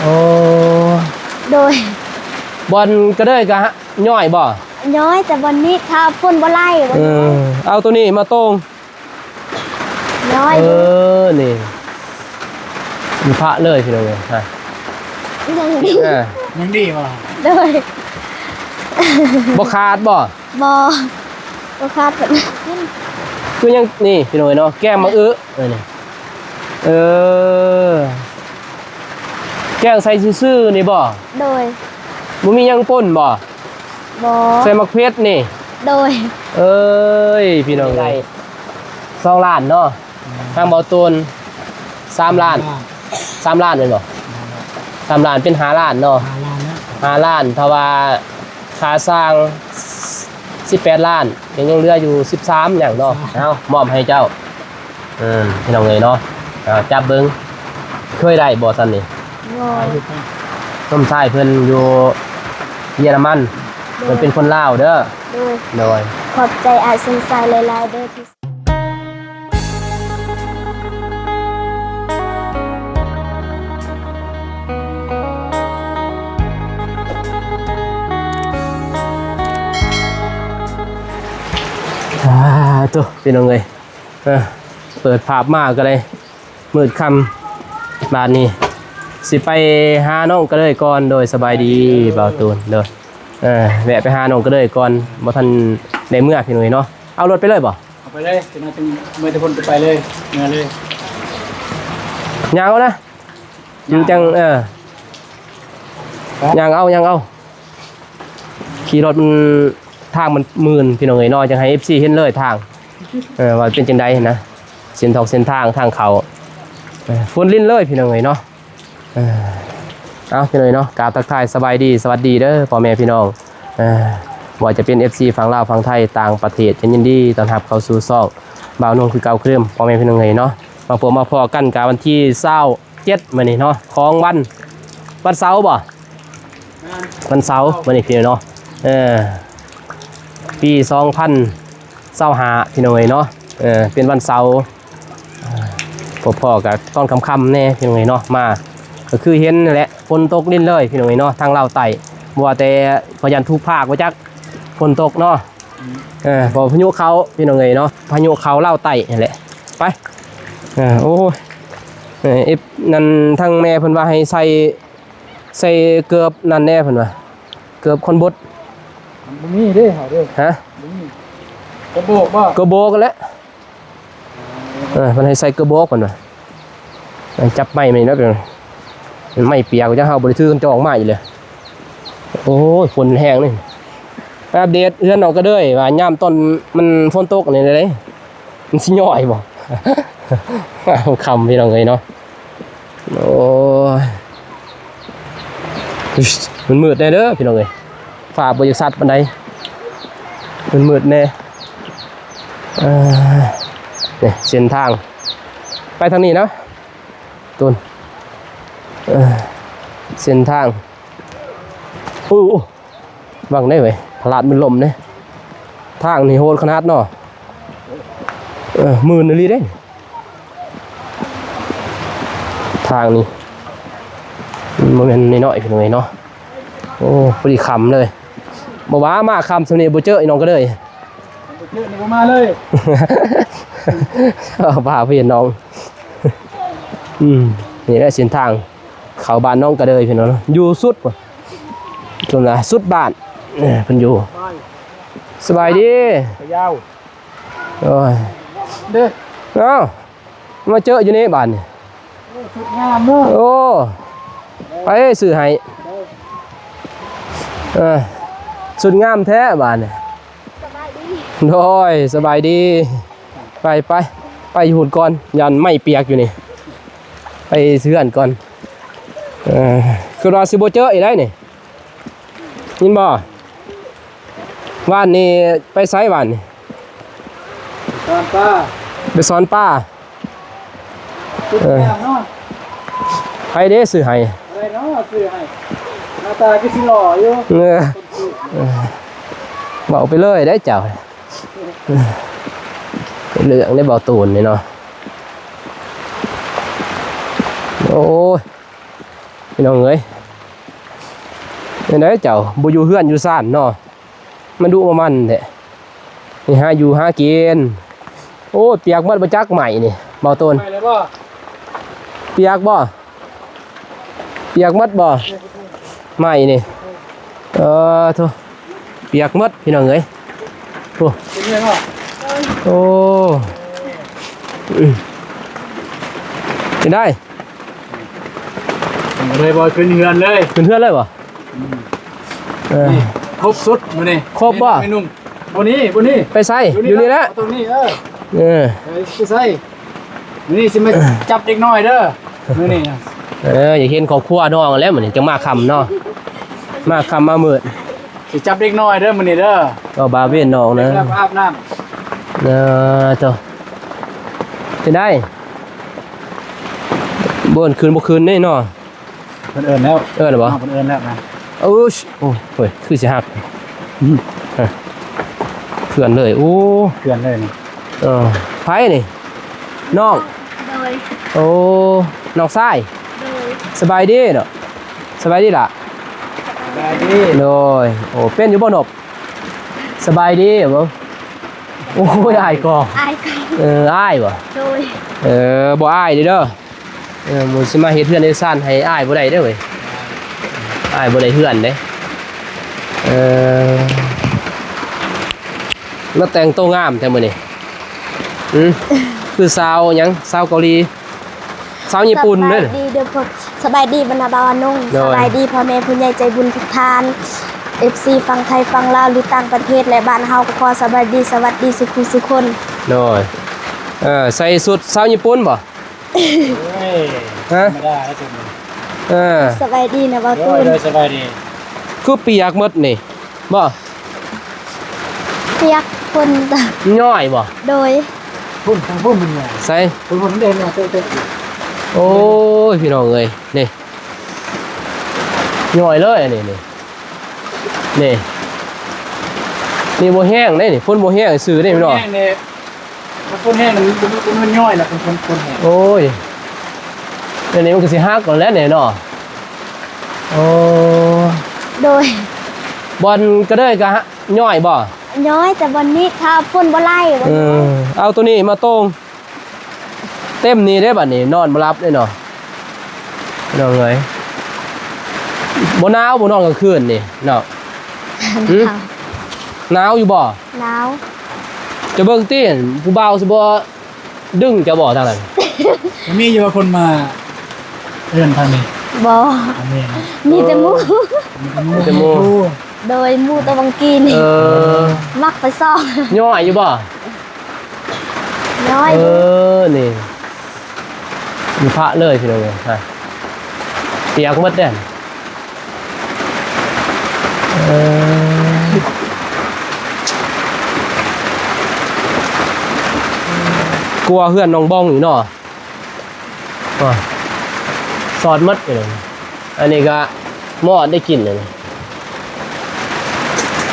โอ้โดยบอลก็ได้กะย่อยบ่ย้อยแต่วันนี้ถ้าพ่นบ่ไล่เอาตัวนี้มาตรงย้อยนี่มีพระเลยพี่น้องเลยฮะยังดีว่ะโดยบ่ขาดบ่ขาดคือยังนี่พี่น้องเนาะแก้มมานี่แกงใส่ซื่อๆนี่บ่โดยบ่มียังป่นบ่ใส่มะเขือนี่โดยพี่น้องไง2 ล้านเนาะทางเบาตูน3 ล้าน3 ล้านเป็นบ่3 ล้านเป็น5 ล้านเนาะ5 ล้านถ้าว่าค่าสร้าง18 ล้านยังเหลืออยู่13อย่างเนาะเอามอบให้เจ้าพี่น้องเลยเนาะจับเบิ้งเคยได้บ่ซั่นนี่ต้มชายเพิ่นอยู่เยอรมันเพิ่นเป็นคนลาวเด้อโดยขอบใจอาสนใจหลายๆเด้อที่ตัวพี่น้องเลยเปิดภาพมากก็เลยมืดค่ำบาดนี้สิไปหาน้องก็เลยก่อนโดยสบายดีบ่าวตูนเด้อแวะไปหาน้องก็เลยก่อนบ่ทันได้เมื่อพี่น้องเนาะเอารถไปเลยบ่เอาไปเลยจะน่าจะเมื่อทุกคนไปเลยเมื่อเลยยางเอานะจังยางเอาขี่รถมันทางมันมืนพี่น้องเนาะจังให้ FC เห็นเลยทางว่าเป็นจังได๋นะเส้นทางเขาฝนลิ้นเลยพี่น้องเนาะเอาพี่น้องเนาะกราบทักทายสบายดีสวัสดีเด้อพ่อแม่พี่น้องว่าจะเป็น FC ฝั่งลาวฝั่งไทยต่างประเทศยินดีต้อนรับเข้าสู่ซอกบ่าวนงคือเก่าเคลื่อนพ่อแม่พี่น้องเนาะมาพบมาพอกันกับวันที่27มื้อนี้เนาะของวันเสาร์บ่วันเสาร์มื้อนี้พี่น้องเนาะปี2025พี่น้องเนาะเป็นวันเสาร์พอกับตอนค่ำๆแน่พี่น้องเนาะมาก็คือเห็นแหละฝนตกลิ้นเลยพี่น้องเนาะทางลาวใต้บ่ว่าแต่พยันทุกภาคว่าจักฝนตกเนาะพอพายุเขาพี่น้องเนาะพายุเขาลาวใต้นี่แหละไปโอ้ยนั่นทางแม่เพิ่นว่าให้ใส่เกือบนั่นแน่เพิ่นว่าเกือบคนบดบ่มีเด้เฮาเด้ฮะกระโบกบ่กระโบกกันแล้วมันให้ใส่กระโบกก่อนว่ะจับไม้ไม่นะเป็นไม้เปียกจะเฮาบริถือจะออกมาอยู่เลยโอ้ยฝนแห้งนี่อัปเดตเอื้อนออกก็ด้วยว่าย่ามต้นมันฝนตกนี่เลยมันสิย่อยบ่คำพี่น้องเลยเนาะโอ้ยมันมืดแน่เด้อพี่น้องเลยฝ่าบริษัทปันใดมันมืดแน่เนี่ยเส้นทางไปทางนี้นะตูนเส้นทางบังได้ไหมพลาดมันลมเนี่ยทางนี่โหดขนาดเนาะมือนี่ได้ทางนี้มันเป็นน้อยๆพี่น้องเนาะโอ้พอดีคำเลยบอกว่ามาคำสำเนียงบูเจอร์ไอ้น้องก็เลยเยอะนี่มาเลยพาพี่น้องนี่แหละเส้นทางเขาบ้านน้องก็เลยพี่น้องอยู่สุดป่ะตรงไหนสุดบ้านเพิ่นอยู่สบายดียาวโอ้ยเด้อมาเจออยู่นี่บ้านนี่สุดงามเนาะโอ้ไปซื้อให้สุดงามแท้บ้านนี่โดยสบายดีไปหุ่นก่อนยันไม่เปียกอยู่นี่ไปซื้ออันก่อนคือเราซิโบเจออีกได้นี่ยินบ่ว่านนี่ไปไซว่านนี่สอนป้าไปสอนป้าไปเด้ซื้อให้อะไรเนาะซื้อให้หน้าตาก็สิหล่ออยู่บอกไปเลยได้เจ้าเรื่องได้บอกตูนนี่เนาะโอ้ย พี่น้องเอ้ยไหนเจ้าบ่อยู่เฮือนอยู่ซ่านเนาะมันดุมันแท้นี่หาอยู่หากินโอ้เปียกหมดบ่จักใหม่นี่เบาต้น ไปเลยบ่ เปียกบ่เปียกหมดบ่ใหม่นี่โธ่เปียกหมดพี่น้องเอ้ยโอ้ เป็นไงบ่ โอ้เป็นได้ เลยบ่ขึ้นเฮือนเลย ขึ้นเฮือนเลยบ่นี่ครบสุดมื้อนี้ ครบบ่ ไม่นุ่มบ่นี้ ไปใส่อยู่นี่แหละ ตรงนี้ไปใส่มื้อนี้สิมาจับเด็กน้อยเด้อมื้อนี้ อย่าเห็นครอบครัวน้องแล้วเหมือนจังมาคำเนาะมาคำมามืด สิจับเด็กน้อยเด้อมื้อนี้เด้อ ก็บาเวนน้องนะ อาบน้ำ เจ้าเป็นได้บ่นคืนบ่คืนนี่เนาะ เพิ่นเอิ้นแล้ว หรือบ่ เพิ่นเอิ้นแล้วนะ โอ้ยคือสิหักเพื่อนเลยโอ้ เพื่อนเลยนี่ ไผนี่น้อง โดย โอ้น้องชาย โดย สบายดีเนาะสบายดีล่ะ สบายดี โดยโอ้เป็นอยู่บ่นบสบายดีบ่โอ้ยอายก็ อายกัน อายบ่ โดย บ่อายเด้อหมู่สิมาเฮ็ดเฮือนให้ซ่านให้อายบ่ได้เด้อเว้ยอายบ่ได้เฮือนเด้แล้วแต่งตัวงามแต่มื้อนี้คือสาวหยังสาวเกาหลีสาวญี่ปุ่นเด้อ สบายดีเด้อพ่อสบายดีบรรดาบาวนุ่ง โดย สบายดีพ่อแม่ผู้ใหญ่ใจบุญทุกท่าน FC ฟังไทยฟังลาวหรือต่างประเทศและบ้านเฮาก็ขอสบายดีสวัสดีสุขคน โดยใส่สุดสาวญี่ปุ่นบ่ เฮ้ย ฮะ ไม่ได้แล้วจุดนี้ สบายดีนะบ่าว โด ตู ย น โดยสบายดี คือเปียกหมดนี่บ่ เปียกคนตะ ย่อยบ่ โดย พุ่นทางพุ่นมันเนี่ย ใส่ พุ่นเด่นเนี่ยเตะ โอ้ยพี่น้องเอ้ยนี่ย่อยเลยอันนี้นี่บ่แห้งได้นี่ฝนบ่แห้งซื้อได้พี่น้อง แห้งเนี่ยพุ่นแห้งมันย่อยแล้วเป็นคนแห้ง โอ้ยเดี๋ยวนี้มันก็สิฮักก่อนแล้วเนี่ยเนาะโอ้ โดย บอลก็ได้กะย่อยบ่ ย้อยแต่วันนี้ถ้าพ่นบ่ไล่บ่ เอาตัวนี้มาตรงเต็มนี้ได้บัดนี้นอนบ่รับได้เนาะน้องเอ้ยบ่หนาวบ่นอนกลางคืนนี่เนาะ หนาวอยู่บ่ หนาว จะเบิ่งตีนผู้บ่าวสิบ่ดึงจะบ่ทางนั้น มีอยู่ว่าคนมาเดินทางนี้ บ่ ทางนี้ มีแต่หมู แต่หมู่ โดยหมูตะวังกีนี่มักไปซ่อง ย่อยอยู่บ่ ย้อย นี่มีพระเลยพี่น้องเอ้ยฮะเปียกหมดเด้กลัวเพื่อนน้องบ้องอยู่เนาะสอดมัดไปเลยอันนี้ก็หมอดได้กินเลย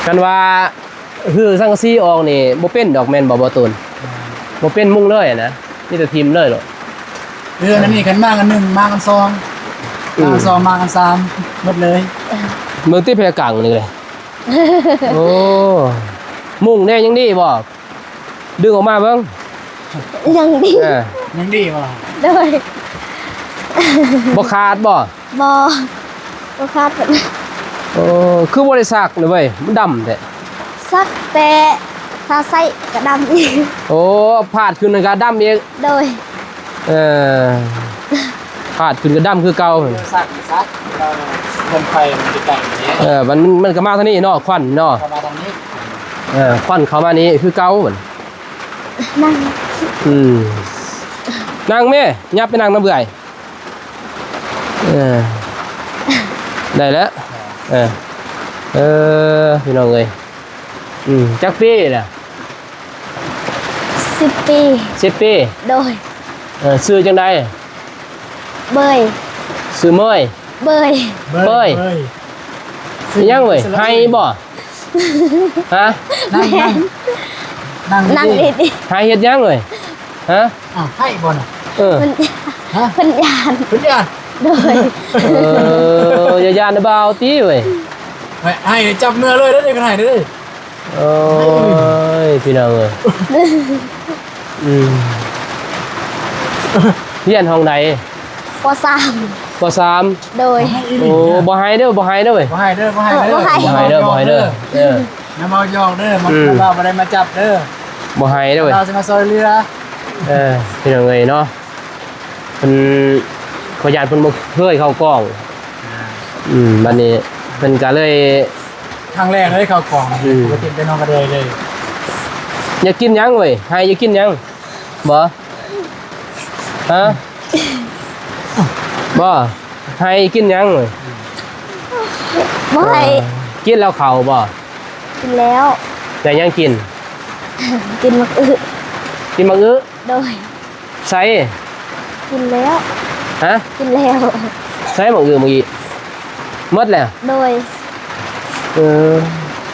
กันว่าคือสังกะสีออกนี่บ่เป็นดอกแมนบ่ตูนบ่เป็นมุ่งเลยนะนี่แต่ทีมเลยหรอ เรื่องอันนี้กันมากันหนึ่งมากันสองมากันสองมากันสามหมดเลย เมืองที่เพกังนี่เลย โอ้มุ่งแน่ยังดีบ่ดึงออกมาเบิ่ง ยังดี ยังดีว่ะ โดย บ่ขาดบ่ บ่คาดเพิ่น โอ้คือบ่ได้ซักเลยเว้ยมันดำแท้ สักแต่ถ้าใส่กระดำอีก โอ้พาดขึ้นก็ดำอีก โดย พาดขึ้นก็ดำคือเก่า ซักคนไฟมันจะแต่งอย่างนี้ มันก็มาทางนี้เนาะควันเนาะ เข้ามาตรงนี้ ควันเข้ามานี่คือเก่าเหมือน นั่ง นั่งแม่ยับไปนั่งน้ำเบื่อยได้แล้วพี่น้องเอ้ยจักปีน่ะ 10 ปี 10 ปี โดย ซื้อจังได๋ เบย ซื้อเมย เบย เบ้ย ยังเว้ยให้บ่ฮะ นั่งดี ให้เฮ็ดยังเว้ยฮะ ให้บอล เออ ๆเพิ่น ฮะ เพิ่นยาน เพื่อน โดย อย่ายานนะบ่าวติเว้ย ให้จับเนื้อเลยได้กันให้เด้อ โอ้ยพี่น้องเอ้ยเรียนห้องใดป ปสาม .3 โดย โอ้บ่ให้เด้อบ่ให้เด้อเว้ย บ่ให้เด้อบ่ให้เด้อ บ่ให้ บ่ให้เด้อบ่ให้เด้อเออ น้ำเมายอกเด้อมันเราบ่ได้มาจับเด้อ บ่ให้เด้อเว้ย เราสิมาซอยเรือ พี่น้องเอ้ยเนาะเพิ่นขอยานเพิ่นบ่เคยเข้ากล้องบัดนี้เพิ่นก็เลย ครั้งแรกเลยเข้ากล่องปกติเป็นน้องกระเดยเลย อยากกินหยังเว้ยให้อยากกินหยังบ่ฮะบ่ให้กินหยังเว้ย บ่ให้ กินแล้วเข้าบ่ กินแล้ว แต่ยังกิน กินมักอึ กินมังอึ โดย ใส่ กินแล้ว ฮะ กินแล้ว ใส่มังอึเมื่อกี้หมดแล้ว โดย เออ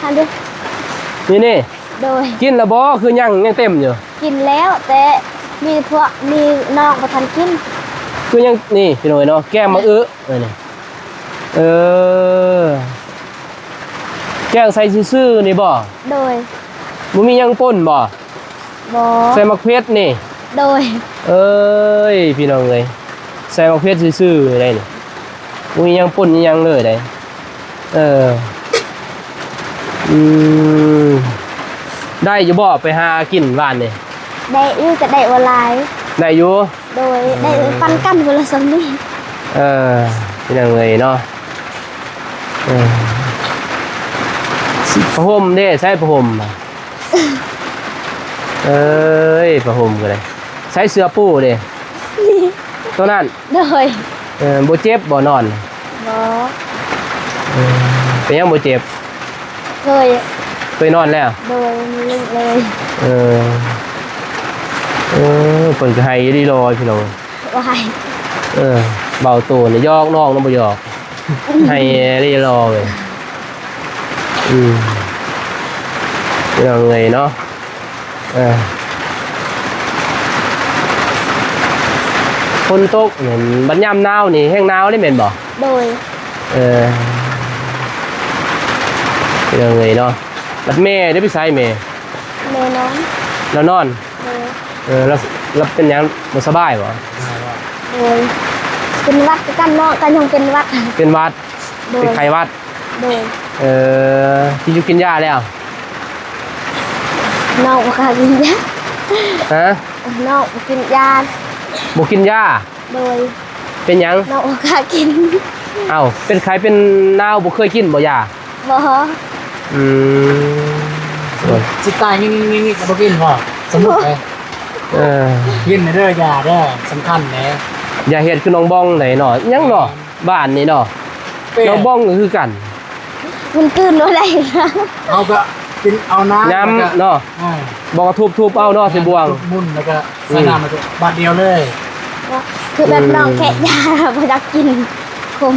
ทันดิ นี่ โดย กินแล้วบ่คือยังเต็มอยู่ กินแล้วแต่มีน้องบ่ทันกิน คือยังนี่พี่น้อยเนาะแกงมังอึนี่เออแกงใส่ซื่อๆนี่บ่ โดย บ่มีหยังป่นบ่ บ่ ใส่มะเขือนี่ โดย เอ้ยพี่น้องเอ้ยใส่มะเขือซื่อๆได้นี่บ่มีหยังป่นหยังเลยได้อืมได้อยู่บ่ไปหากินบ้านนี่ ได้อยู่จะได้บ่หลาย ได้อยู่ โดยได้ปันกันคนละสำนี้ พี่น้องเอ้ยเนาะผ้าห่มเด้ใส่ผ้าห่มเอ้ยผ้าห่มก็ได้ใส่เสื้อปูเด้ตัวนั้น โดย บ่เจ็บบ่นอน บ่ เป็นยังบ่เจ็บ เคย เคยนอนแล้ว โดยมีลูกเลย เปิดกระไฮดีรอยพี่น้อง วาย เบาตัวเนี่ยยอกนอกน้องบ่ยอกให้ดีรอเลยพี่น้องเลยเนาะฝนตกเหมือนบัดยามหนาวนี่แห้งหนาวได้แม่นบ่ โดย พี่น้องเลยเนาะบัดแม่ได้ไปไสแม่ แม่น้อง แล้วนอน โดย แล้วเป็นหยังบ่สบายบ่ โดยเป็นวัดกันเนาะกันยังเป็นวัด เป็นหวัด โดย เป็นไข้หวัด โดย ที่อยู่กินยาแล้ว น้องบ่กล้ากินยา ฮะ น้องบ่กินยา บ่กินยา โดย เป็นหยัง น้องบ่กล้ากิน เอ้าเป็นไข้เป็นนาวบ่เคยกินบ่ยา บ่ อืมโอ้ย สิตายงี้ก็บ่กินพอสมุกเลย กินเด้อยาเด้อสำคัญแหละ อย่าเฮ็ดคือน้องบ้องไหนเนาะยังเนาะบ้านนี่เนาะน้องบ้องก็คือกัน มันตื่นบ่ได้นะ เอาก็กินเอาน้ำ ย้ำเนาะบอกว่าทุบๆเอาเนาะสิบวง มุนแล้วก็ใส่น้ำแล้วก็บาดเดียวเลย คือแบบน้องแค่ยาบ่อยากกินคม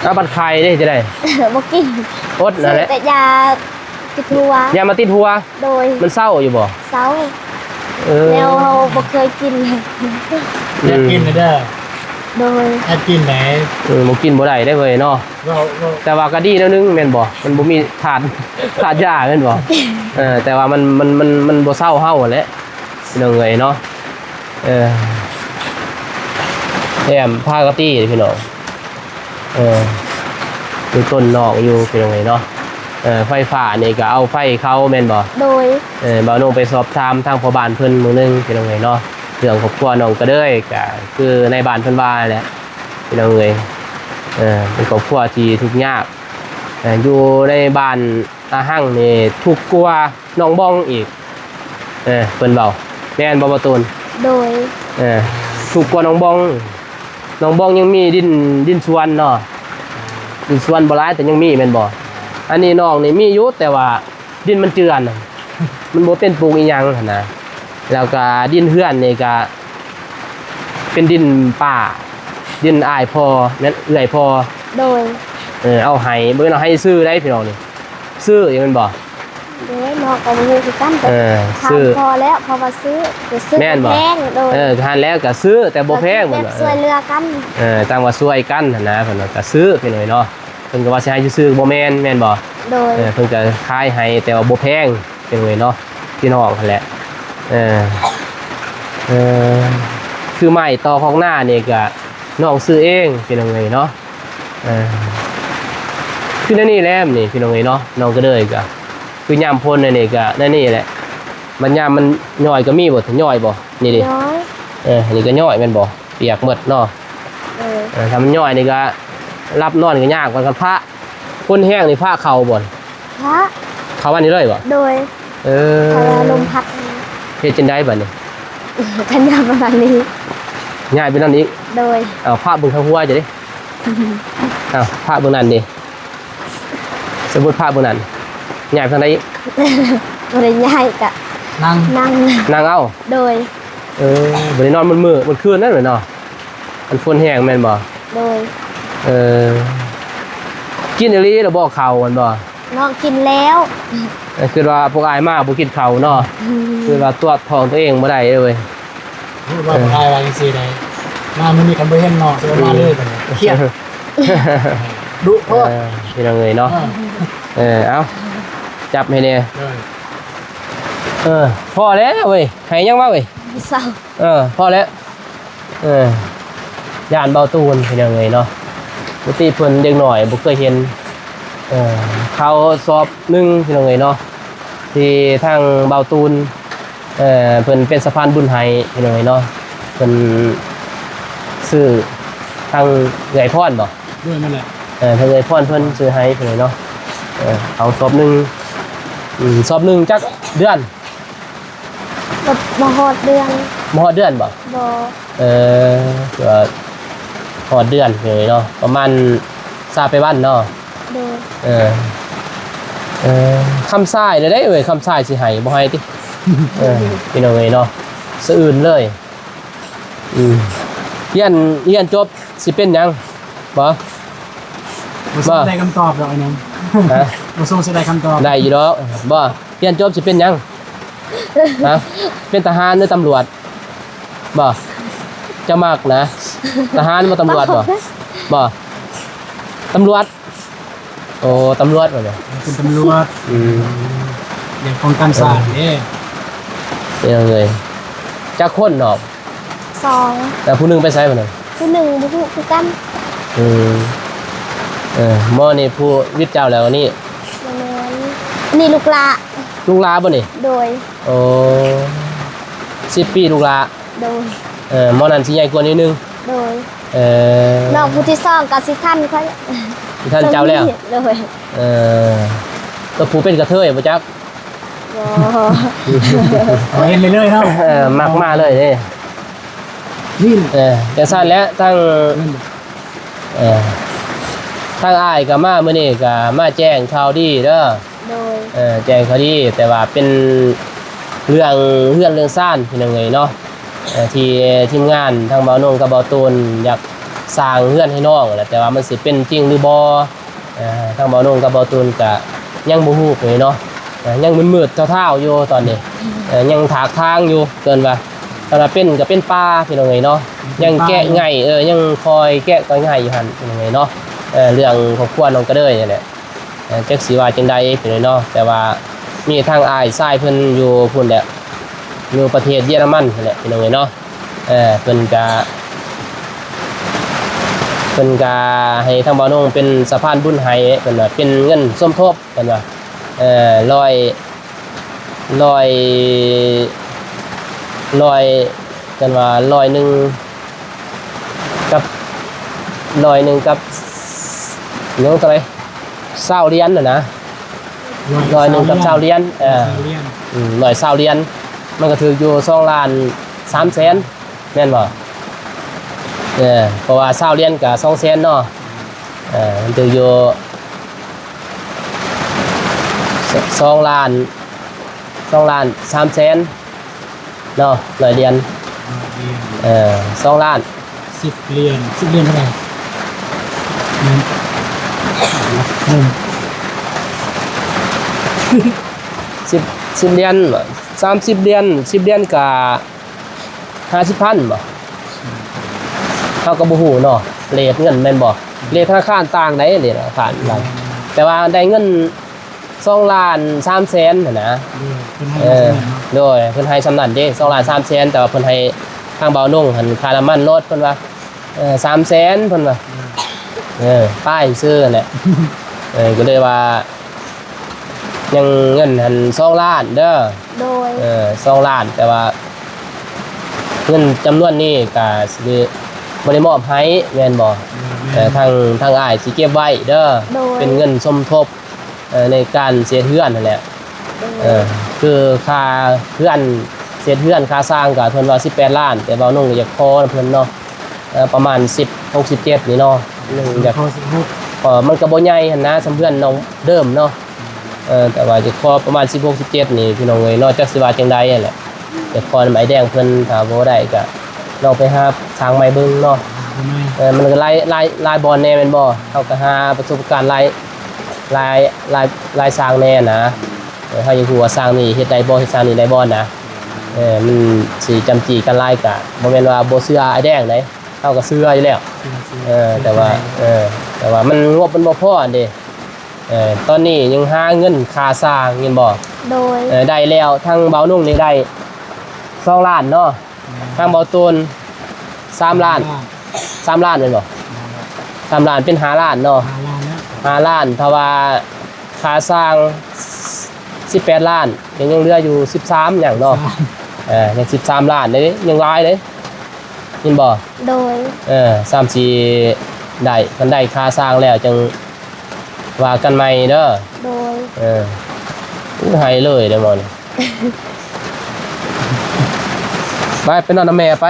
เอาบัดไข่ได้จะได้ บ่กิน อดนั่นแหละ แต่ยาติดหัว อย่ามาติดหัว โดย มันเศร้าอยู่บ่ เช้า เออ แล้วเราบ่เคยกิน อยากกินเด้อ โดย อยากกินไหน บ่กินบ่ได้ได้เว้ยเนาะ เรา แต่ว่าก็ดีแนวนึงแม่นบ่มันบ่มีถาดยาแม่นบ่แต่ว่ามันบ่เศร้าเฮาแหละพี่น้องเอ้ยเนาะแถมพากะตี้พี่น้องมีต้นนอกอยู่พี่น้องเอ้ยเนาะไฟฟ้านี่ก็เอาไฟเข้าแม่นบ่ โดย บ่าวน้องไปสอบถามทางพ่อบ้านเพิ่นมื้อนึงพี่น้องเอ้ยเนาะเรื่องครอบครัวน้องก็เด้ยก็คือในบ้านเพิ่นว่าแหละพี่น้องเอ้ยเป็นครอบครัวที่ทุกข์ยากอยู่ในบ้านอาหั่งนี่ทุกข์กว่าน้องบ้องอีกเพิ่นเว้าแม่นบ่บ่ตูน โดย ทุกข์กว่าน้องบ้องยังมีดินสวนเนาะดินสวนบ่หลายแต่ยังมีแม่นบ่อันนี้น้องนี่มีอยู่แต่ว่าดินมันเจือนน่ะมันบ่เป็นปลูกอีหยังหั่นนะแล้วก็ดินเฮือนนี่ก็เป็นดินป่าดินอ้ายพอแม่นเอื้อยพอ โดย เอาให้บ่แม่นเอาให้ซื้อได้พี่น้องนี่ซื้ออย่างนั้นบ่ เด้น้องก็บ่ฮู้คือกันแต่ถาม ซื้อ พอแล้วพอมาซื้อจะซื้อ แม่นบ่ แพงโดย ทานแล้วก็ซื้อแต่บ่แพง แบ เพิ่น บ ว่า ช่วยเหลือกัน ต่างว่าช่วยกันหั่นนะเพิ่นว่าก็ซื้อพี่น้อยเนาะเพิ่นก็ว่าสิให้ซื้อบ่แม่นบ่ โดย เพิ่นก็ขายให้แต่ว่าบ่แพงพี่น้อยเนาะพี่น้องนั่นแหละเออคือไม้ต่อของหน้านี่ก็น้องซื้อเองพี่น้องเอ้ยเนาะคือนั่นนี่แหละนี่พี่น้องเอ้ยเนาะน้องก็เลยก็คือยามพ่นนี่ก็นั่นนี่แหละมันยามมันย่อยก็มีบ่ถึงย่อยบ่นี่ดิ น้อย อันนี้ก็ย่อยแม่นบ่เปียกหมดเนาะถ้ามันย่อยนี่ก็รับนอนก็ยากกว่ากันพระคนแห้งนี่พระเข่าบ่น พระ เข้าวันนี้เลยบ่ โดยพาลมพัด เฮ็ดจังได๋บัดนี้ ทันยาประมาณนี้ ย้ายไปนั่นอีก โดย เอาพระเบิ่งทางหัวจะดิเอาพระเบิ่งนั่นดิสมมุติพระเบิ่งนั่นย้ายไปทางใดอีก บ่ได้ย้ายกะ นั่ง นั่ง นั่งเอา โดย บ่ได้นอนมันมื้อมันคืนนั่นแหละเนาะมันฝนแห้งแม่นบ่ โดย กินอีหลีแล้วบ่เข้ามันบ่ น้องกินแล้ว คือว่าพวกอายมาบ่กินข้าวเนาะคือว่าตรวจท้องตัวเองบ่ได้เลย พูดว่าบ่ได้ว่าจังซี่ได้มามื้อนี้กันบ่เห็นน้องสิมาเลยบัดนี้เครียดดุโพด พี่น้องเอ้ยเนาะเอาจับให้แน่ พอแล้วเว้ยให้ยังมาเว้ย เศร้า พอแล้วย่านเบาตูนพี่น้องเอ้ยเนาะปกติเพิ่นเด็กหน่อยบ่เคยเห็นเขาสอบหนึ่งพี่น้องเอ้ยเนาะที่ทางเบาตูนเพิ่นเป็นสะพานบุญให้พี่น้องเอ้ยเนาะเพิ่นซื้อทางเอื้อยพรบ่ ด้วยนั่นแหละ เพิ่นเอื้อยพรเพิ่นซื้อให้พี่น้องเอ้ยเนาะเขาสอบหนึ่งสอบหนึ่งจักเดือน กับบ่ฮอดเดือน บ่ฮอดเดือนบ่ บ่ ก็ฮอดเดือนเลยเนาะประมาณซาไปวันเนาะ โดย คำทรายเลยได้เอ้ยคำทรายสิให้บ่ให้ติพี่น้องเอ้ยเนาะสะอื่นเลยเรียนจบสิเป็นหยังบ่ บ่ส่งได้คำตอบดอกไอ้น้อง ฮะ บ่ส่งสิได้คำตอบ ได้อยู่ดอกบ่เรียนจบสิเป็นหยังฮะเป็นทหารหรือตำรวจบ่จะมักนะทหารบ่ตำรวจบ่ตำรวจโอ้ตำรวจบ่เนี่ย เป็นตำรวจเรื่องของการศาสตร์เด้ เป็นยังไงจักคนเนาะ 2 แต่ผู้หนึงไปไสบ่นั่น ผู้หนึ่งบ่ฮู้คือกัน หมอนี่ผู้วิทย์เจ้าแล้วนี่ บ่แม่นนี่ลูกหลา ลูกลาบ่นี่ โดย โอ้10 ปีลูกลา โดย หมอนั่นสิใหญ่กว่านิดนึง โดย เออ น้องผู้ที่สองก็สิทันค่อย ท่านเจ้าแล้ว โดย ก็ผู้เป็นกระเทยบ่จัก บ่ เอาเห็นเรื่อยๆเนาะ มักมาเลยเด้ นี่ จังซั่นแล้วทั้งอ้ายก็มามื้อนี้ก็มาแจ้งข่าวดีเด้อ โดย แจ้งข่าวดีแต่ว่าเป็นเรื่องซ่านพี่น้องเอ้ยเนาะที่ทีมงานทางเบาโนงกับเบาตูนอยากสร้างเรือนให้น้องแหละแต่ว่ามันสิเป็นจริงหรือบ่ทางเบาโนงกับเบาตูนก็ยังบ่ฮู้เลยเนาะยังมืดๆเท่าๆอยู่ตอนนี้ยังถากทางอยู่เกินว่าถ้าเป็นก็เป็นป่าพี่น้องเอ้ยเนาะยังแกะง่ายยังคอยแกะก็ง่ายอยู่หั่นพี่น้องเอ้ยเนาะเรื่องครอบครัวน้องก็เด้ยนี่แหละจักสิว่าจังใดพี่น้องเนาะแต่ว่ามีทางอ้ายชายเพิ่นอยู่พุ่นแหละอยู่ประเทศเยอรมันนั่นแหละพี่น้องเอ้ยเนาะเพิ่นก็ให้ทางบ่าวน้องเป็นสะพานบุญให้เพิ่นว่าเป็นเงินสมทบเพิ่นว่ากันว่า100นึงกับเงินเท่าไหร่20เหรียญน่ะนะ100นึงกับ20เหรียญ120เหรียญมันก็ถืออยู่2ล้าน3แสนแม่นบ่เพราะว่า20เหรียญก็2แสนเนาะมันถืออยู่2ล้าน3แสนเนาะ100เหรียญ2ล้าน10เหรียญเท่าไหร่ 10เดือนบ่30เดือน10เดือนก็50,000บ่เฮาก็บ่ฮู้เนาะเรทเงินแม่นบ่เรทธนาคารต่างได้เรทธนาคารได้แต่ว่าได้เงิน2ล้าน3แสนน่ะนะ เป็นให้ เออโดยเพิ่นให้สำนันเด้2ล้าน3แสนแต่ว่าเพิ่นให้ทางเบานุ่งหันค่าน้ำมันรถเพิ่นว่า3แสนเพิ่นว่าป้ายซื้อนั่นแหละก็เลยว่ายังเงินหัน2ล้านเด้อ โดย 2ล้านแต่ว่าเงินจำนวนนี้ก็สิบ่ได้มอบให้แม่นบ่ทางอ้ายสิเก็บไว้เด้อเป็นเงินสมทบในการเสียเฮือนนั่นแหละคือค่าเฮือนเสียเฮือนค่าสร้างก็เพิ่นว่า18ล้านแต่เบานุ่งก็อยากขอเพิ่นเนาะประมาณ10 67นี่เนาะอยากมันก็บ่ใหญ่หั่นนะสำเพื่อนน้องเดิมเนาะแต่ว่าจะขอประมาณ16 17นี่พี่น้องเอ้ยเนาะจักสิว่าจังได๋นั่นแหละจะขอน้ำไม้แดงเพิ่นถ้าบ่ได้ก็ลองไปหาทางใหม่เบิ่งเนาะมันก็ลายบอลแน่แม่นบ่เฮาก็หาประสบการณ์ลายสร้างแน่นะเฮาอยากรู้ว่าสร้างนี่เฮ็ดได้บ่เฮ็ดสร้างนี่ได้บ่นะมันสิจำจี้กันลายก็บ่แม่นว่าบ่เชื่อไอ้แดงไดเฮาก็เชื่ออยู่แล้วแต่ว่ามันงบมันบ่พออันเด้ตอนนี้ยังหาเงินค่าสร้างเงินบ่ โดย ได้แล้วทางเบานุ่งนี่ได้2ล้านเนาะทางเบาตูน3ล้าน3ล้านแม่นบ่3ล้านเป็น5ล้านเนาะ5ล้านถ้าว่าค่าสร้าง18ล้านยังเหลืออยู่13หยังเนาะยัง13ล้านเลยยังหลายเลยยินบ่ โดย 3-4ได้มันได้ค่าสร้างแล้วจังว่ากันใหม่เด้อ โดย ให้เลยเด้อบ่นี่ ไปนอนน้ำแม่ไป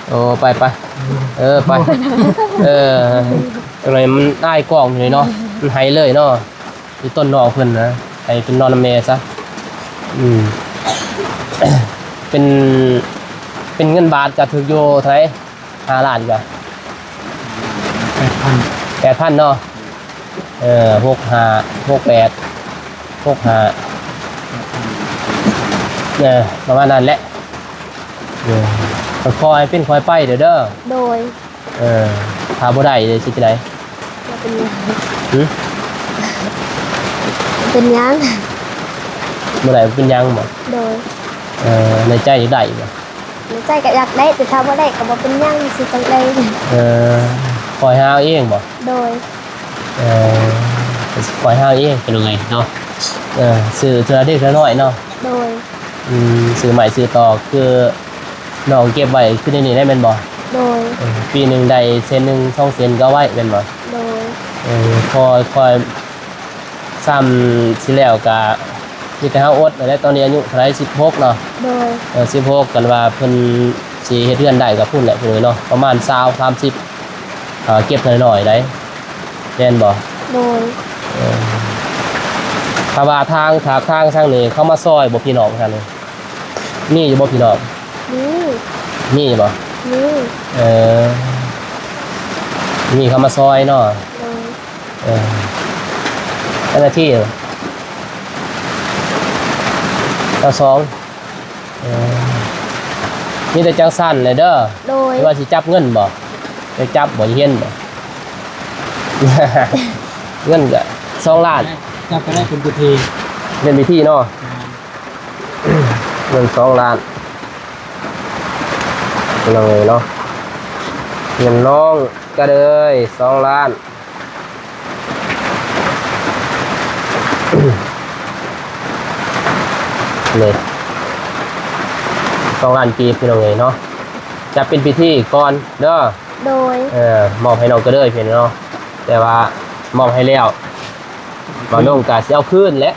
โอ้ไปไปอะไรมันได้กล่องอยู่เลยเนาะมันให้เลยเนาะที่ต้นนอกเพิ่นนะให้เป็นนอนน้ำแม่ซะเป็นเงินบาทก็ถึกอยู่เท่าไหร่5ล้านก็8,000เนาะ65เนี่ยประมาณนั้นแหละคอยเป็นคอยไปเด้อ โดย ถ้าบ่ได้เลยสิไปไหน เป็นยังเป็นยัง บ่ได้เป็นยังบ่ โดย ในใจอยากได้บ่ ใจก็อยากได้แต่ถ้าบ่ได้ก็บ่เป็นยังสิจังได๋ คอยหาเอาเองบ่ โดย คอยหาเอาเองเป็นยังไงเนาะซื้อเทื่อเด็กเทื่อน้อยเนาะ โดย ซื้อใหม่ซื้อต่อคือน้องเก็บไว้คือในนี้ได้แม่นบ่ โดย ปีหนึงได้เส้นหนึง2เส้นก็ไว้แม่นบ่ โดย คอยซ้ำสิแล้วก็มีแต่เฮาอดแล้วตอนนี้อายุเท่าไหร่16เนาะ โดย 16กันว่าเพิ่นสิเฮ็ดเรือนได้ก็พุ่นแหละพุ่นเลยเนาะประมาณ20 30เก็บหน่อยๆได้แม่นบ่ โดย ถ้าว่าทางทางนี้เข้ามาซอยบ่พี่น้องซั่นนี่มีอยู่บ่พี่น้อง นี่ มีอยู่บ่ นี่ มีเข้ามาซอยเนาะ โดย เจ้าหน้าที่เจ้าสองมีแต่จังสั้นเลยเด้อ โดย ว่าสิจับเงินบ่ไปจับบ่เฮียนบ่ เงินก็2ล้าน จับก็ได้เป็นพิธี เป็นวิธีเนาะเงิน2ล้านเลยเนาะเงินน้องก็เลย2ล้านเลย2ล้านกีบพี่น้องเอ้ยเนาะจะเป็นพิธีก่อนเด้อ โดย มอบให้น้องก็เลยพี่เนาะแต่ว่ามอบให้แล้วบ่น้องก็สิเอาคืนแหละ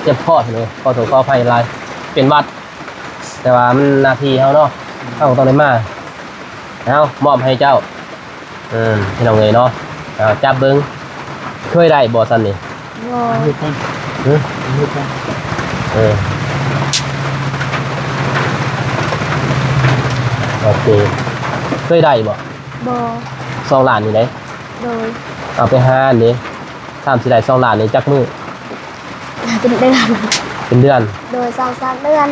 เจ็บคอเลยขอโทษขออภัยหลายเป็นหวัดแต่ว่ามันหน้าที่เฮาเนาะเฮาต้องได้มาเอามอบให้เจ้าพี่น้องเอ้ยเนาะจับเบิ่งเคยได้บ่ซั่นนี่ บ่ อายุกันอายุกัน โอเคเคยได้บ่ บ่ 2ล้านนี่ได้ โดย เอาไปหาอันนี้ ตามสิได้2ล้านนี่จักมื้อ เป็นเดือน เป็นเดือน โดย2-3เดือน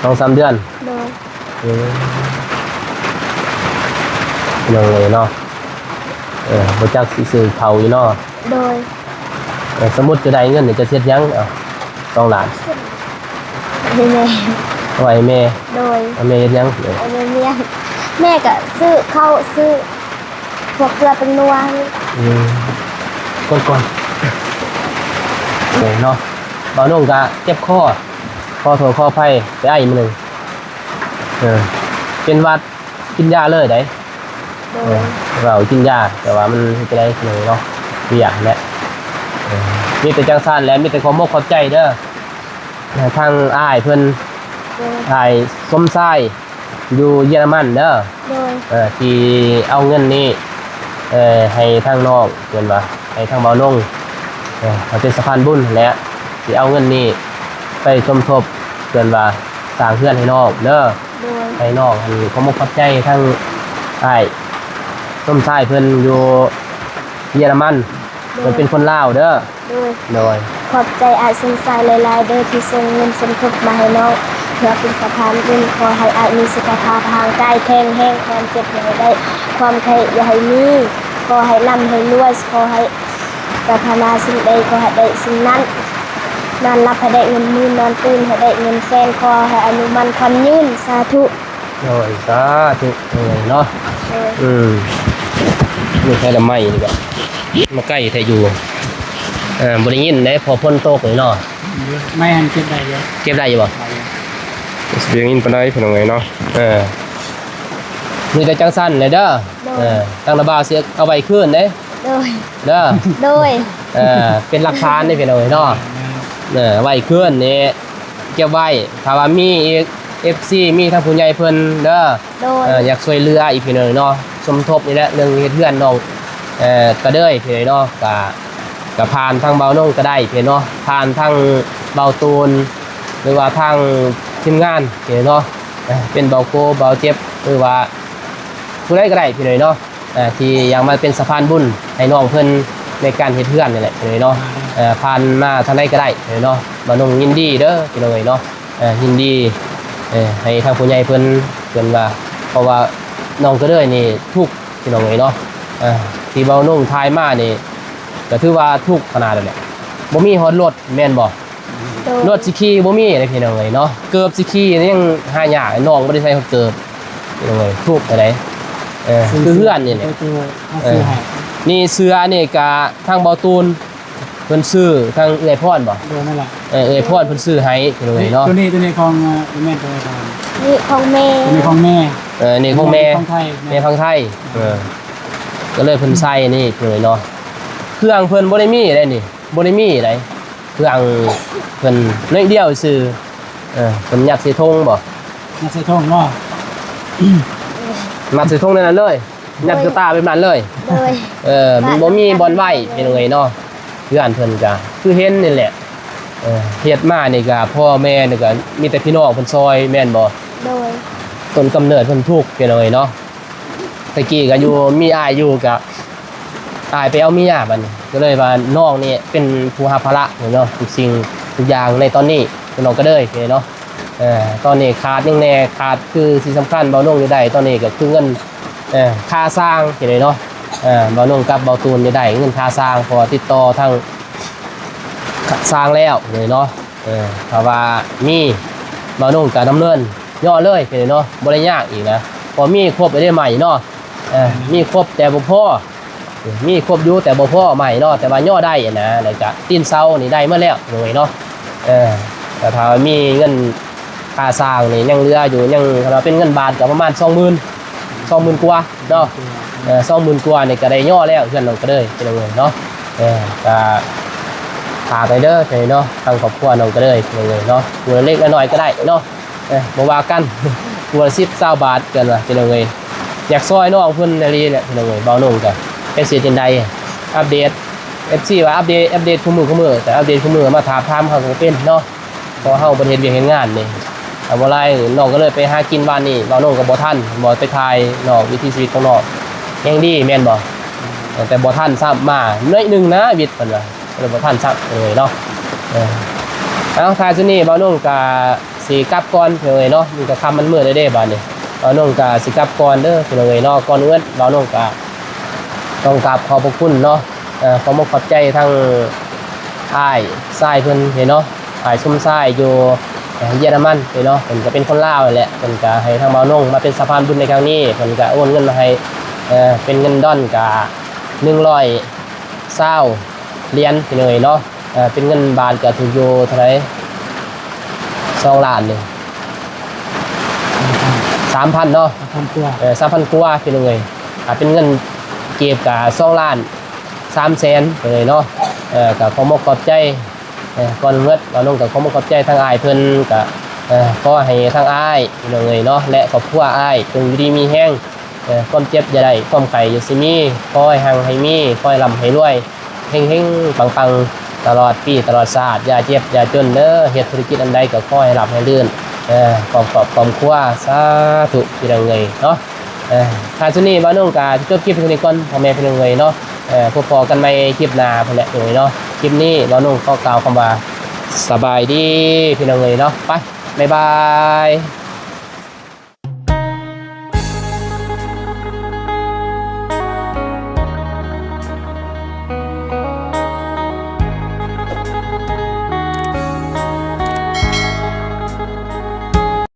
2-3เดือน โดย เลยเนาะบ่จักสิซื้อเขาวอยู่เนาะ โดย สมมุติจะได้เงินนี่จะเฮ็ดหยัง2ล้าน ให้แม่ เอาไว้ให้แม่ โดย เอาแม่เฮ็ดหยัง เอาแม่เลี้ยงแม่ก็ซื้อข้าวซื้อพวกเกลือเป็นนัวให้ ก่อนเนาะบ่าวนุ่งก็เจ็บคอโทรคอไผไปไอ้มื้อนึงเป็นหวัดกินยาเลยได้ โดย เรากินยาแต่ว่ามันเฮ็ดได้เลยเนาะเบียแหละมีแต่จังซั่นแหละมีแต่ความมกขอบใจเด้อทางอ้ายเพิ่น โดย ถ่ายส้มไส้อยู่เยอรมันเด้อ โดย ที่เอาเงินนี้ให้ทางน้องเพิ่นว่าให้ทางเบาลงเขาเป็นสะพานบุญแหละที่เอาเงินนี้ไปสมทบเพิ่นว่าสร้างเรือนให้น้องเด้อ โดย ให้น้องให้ความมกขอบใจทางอ้ายส้มไส้เพิ่นอยู่เยอรมันเพิ่นเป็นคนลาวเด้อ โดย โดย ขอบใจอาสงสายหลายๆเด้อที่ส่งเงินสมทบมาให้น้องเพื่อเป็นสะพานบุญขอให้อามีสุขภาพทางกายแข็งแรงความเจ็บอย่าให้ได้ความไข้อย่าให้มีขอให้ร่ำให้รวยขอให้ปรารถนาสิ่งใดขอให้ได้สิ่งนั้นนอนรับให้ได้เงินหมื่นนอนตื่นให้ได้เงินแสนขอให้อายุมันคำยืนสาธุ โดยสาธุเนาะ โดย นี่ใช่ละไม้นี่ก็มาใกล้แท้อยู่บ่ได้ยินได้พอพ้นโตกเลยเนาะ ไม่หันเก็บได้เยอะ เก็บได้อยู่บ่เสียงอินปานใดเพิ่นว่าไงเนาะมีแต่จังซั่นเลยเด้อทางระบาวสิเอาไว้คืนเด้ โดย เด้อ โดย เป็นหลักฐานนี่เพิ่นเอาไว้เนาะไว้คืนนี่เก็บไว้ถ้าว่ามีอีก FC มีทางผู้ใหญ่เพิ่นเด้อ โดย อยากช่วยเหลืออีกพี่น้องเนาะสมทบนี่แหละเรื่องเฮ็ดเฮือนน้องก็เด้ยพี่น้องเนาะก็ผ่านทางเบาน้องก็ได้พี่เนาะผ่านทางเบาตูนหรือว่าทางทีมงานพี่เนาะเป็นเบาโกเบาเจ็บหรือว่าผู้ใดก็ได้พี่น้องเนาะที่อยากมาเป็นสะพานบุญให้น้องเพิ่นในการเฮ็ดเฮือนนี่แหละพี่น้องเนาะผ่านมาทางใดก็ได้พี่น้องเนาะเบาน้องยินดีเด้อพี่น้องเนาะยินดีให้ทางผู้ใหญ่เพิ่นว่าเพราะว่าน้องก็เด้ยนี่ทุกข์พี่น้องเนาะที่เบาน้องทายมานี่ก็ถือว่าทุกข์ขนาดนั้นแหละบ่มีฮอดรถแม่นบ่ โดย รถสิขี่บ่มีเด้พี่น้องเนาะเกือบสิขี่นี่ยังหายากน้องบ่ได้ใช้เกือบพี่น้องทุกข์อะไรคือเฮือนนี่แหละ ตัวมาซื้อให้ นี่เสื้อนี่ก็ทางเบาตูนเพิ่นซื้อทางเอื้อยพรบ่ โดนนั่นแหละ เอื้อยพรเพิ่นซื้อให้พี่น้องเนาะ ตัวนี้ของแม่ตัวนี้ของ นี่ของแม่ ตัวนี้ของแม่ นี่ของแม่ ของไทย แม่พังไทยก็เลยเพิ่นใส่นี่เลยเนาะเครื่องเพิ่นบ่ได้มีได้นี่บ่ได้มีได้เครื่องเพิ่นน้อยเดียวซื่อเพิ่นยัดใส่ถุงบ่ นักใส่ทองว่า มัดใส่ถุงนั่นเลยยัดกระตาแบบนั้นเลย โดย มันบ่มีบอลไว้เป็นไงเนาะเพื่อนเพิ่นก็คือเห็นนี่แหละเฮ็ดมานี่ก็พ่อแม่นี่ก็มีแต่พี่น้องเพิ่นซอยแม่นบ่ โดย ต้นกำเนิดเพิ่นทุกข์เป็นไงเนาะตะกี้ก็อยู่มีอ้ายอยู่ก็อ้ายไปเอาเมียบัดนี้ก็เลยว่าน้องนี่เป็นผู้รับภาระเนาะทุกสิ่งทุกอย่างในตอนนี้น้องก็เลยเนาะตอนนี้ขาดยังแน่ขาดคือสิ่งสำคัญเบาน้องอยู่ได้ตอนนี้ก็คือเงินค่าสร้างเห็นเลยเนาะเบาน้องกับเบาตูนอยู่ได้เงินค่าสร้างพอติดต่อทางสร้างแล้วเลยเนาะถ้าว่ามีเบาน้องก็ดำเนินย่อเลยเห็นเลยเนาะบ่ได้ยากอีกนะพอมีครบไปได้ใหม่เนาะมีครบแต่บ่พอมีครบอยู่แต่บ่พอใหม่เนาะแต่ว่าย่อได้นะแล้วก็ตีนเซานี่ได้เมื่อแล้วเลยเนาะแต่ถ้ามีเงินค่าสร้างนี่ยังเหลืออยู่ยังถ้าเราเป็นเงินบาทก็ประมาณ 20,000 กว่าเนาะ20,000 กว่านี่ก็ได้ย่อแล้วเพื่อนน้องก็เลยเป็นเลยเนาะก็ฝากไปเด้อเนาะทางครอบครัวน้องก็เลยเป็นเลยเนาะตัวเล็กน้อยก็ได้เนาะบ่ว่ากันตัวละ10-20 บาทกันว่าเป็นเลยอยากซอยน้องเพิ่นในรีเนี่ยเป็นเลยเบานุ่งก็เป็นสิจังได๋อัปเดต FC ว่าอัปเดตคู่มือแต่อัปเดตคู่มือมาถามเขาก็เป็นเนาะเพราะเฮาบ่เฮ็ดเวียกเฮ็ดงานนี่บ่ไรน้องก็เลยไปหากินบ้านนี่เบานุ่งก็บ่ทันบ่ไปถ่ายน้องวิถีชีวิตของน้องยังดีแม่นบ่ แต่บ่ทันซ้ำมาหน่อยหนึงนะวิทย์เพิ่นว่าเลยบ่ทันซ้ำเลยเนาะเอาท้ายซุนี้บ่นุ่งก็สิกลับก่อนเนาะมันก็ค่ำมันมืดเด้บัดนี้บ่นุ่งก็สิกลับก่อนเด้อพี่น้องเนาะก่อนอื่นบ่นุ่งก็ต้องกราบขอบพระคุณเนาะขอขอบใจทั้งอ้ายทรายเพิ่นเนาะอ้ายซุ่มทรายอยู่เยอรมันเนาะเพิ่นก็เป็นคนลาวนั่นแหละเพิ่นก็ให้ทางบ่นุ่งมาเป็นสะพานบุญในครั้งนี้เพิ่นก็โอนเงินมาให้เป็นเงินดอนก็120เหรียญพี่น้องเนาะเป็นเงินบาทก็ถูกอยู่เท่าไหร่2ล้านนี่ 3,000เนาะ ทำตัว 3,000กว่าพี่น้องเป็นเงินเก็บก็2ล้าน3แสนเลยเนาะก็ขอขอบใจก่อนเงิดเราลงก็ขอขอบใจทางอ้ายเพิ่นก็ขอให้ทางอ้ายพี่น้องเนาะและครอบครัวอ้ายจงอยู่ดีมีแห้งความเจ็บอย่าได้ความไข้อย่าสิมีขอให้หังให้มีขอให้ร่ำให้รวยเฮงๆปังๆตลอดปีตลอดชาติอย่าเจ็บอย่าจนเด้อเฮ็ดธุรกิจอันใดก็ขอให้รับให้ลื่นความครัวสาธุพี่น้องเนาะท้ายสุดนี้บ่าวนุ่งก็จบคลิปเพียงเท่านี้ก่อนพ่อแม่พี่น้องเนาะพบกันใหม่คลิปหน้าพุ่นแหละพี่น้องเนาะคลิปนี้บ่าวนุ่งขอกล่าวคำว่าสบายดีพี่น้องเนาะไปบ๊ายบาย